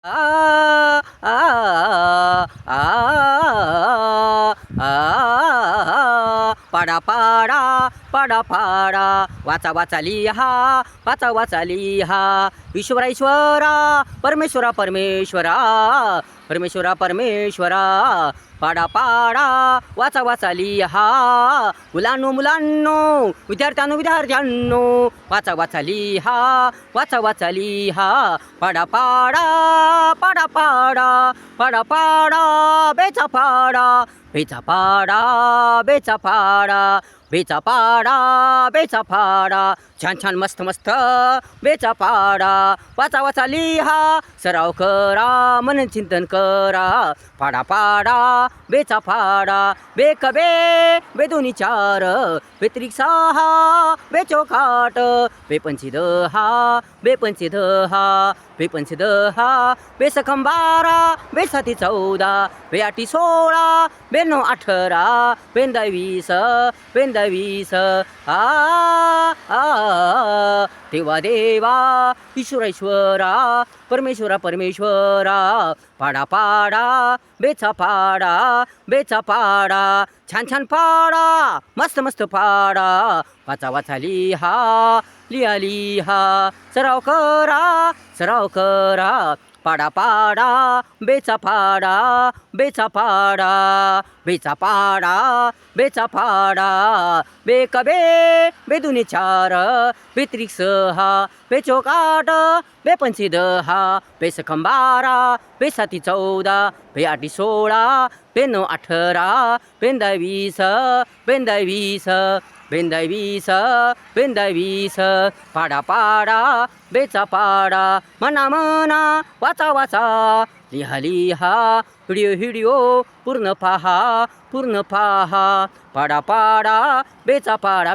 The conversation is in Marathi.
आ, आ, आ, आ, पाडा पाडा पाडा पाडा वाचा वाचा लिहा वाचा वाचा लिहा ईश्वरा ईश्वरा परमेश्वरा परमेश्वरा परमेश्वरा परमेश्वरा पाडा पाडा वाचा वाचा लिहा मुलांनो मुलांनो विद्यार्थ्यांनो विद्यार्थ्यांनो वाचा वाचा लिहा वाचा वाचा लिहा पाडा पाडा पाडा पाडा पाडा पाडा बेचा पाडा बेचा पाडा बेचा पाडा बेचा पाडा बेचा पाडा छान छान मस्त मस्त बेचा पाडा वाचा वाचा लिहा सराव करा मनन चिंतन करा पाडा पाडा बेचा पाडा बेक बे बेदोनी चार बेत्रिक सहा बेचोकाट बेपंची दहा बेपंची दहा बेपंची दहा बेसखम बारा बेसाती 14 बेआटी 16 बेनो 18 बेंदा 20 बेंदा 20 आ देवा देवा ईश्वरा ईश्वरा परमेश्वरा परमेश्वरा पाडा पाडा बेचा पाडा बेचा पाडा छान छान पाडा मस्त मस्त पाडा वाचा वाचा लिहा लिहा लिहा सराव करा पाडा पाडा बेचा पाडा बेचा पाडा बेचा पाडा बेचा पाडा बेक बे बेदुनी 4 बेत्रिक 6 बेचोकाट बेपंची 10 बेसखम 12 बेसाती 14 बेआटी 16 बेनो 18 बेंदा 20 बेंदा 20 बेंदा 20 बेंदा 20 पाडा पाडा बेचा पाडा मना मना वाचा वाचा लिहा लिहा व्हिडिओ व्हिडिओ पूर्ण पहा पाडा पाडा बेचा पाडा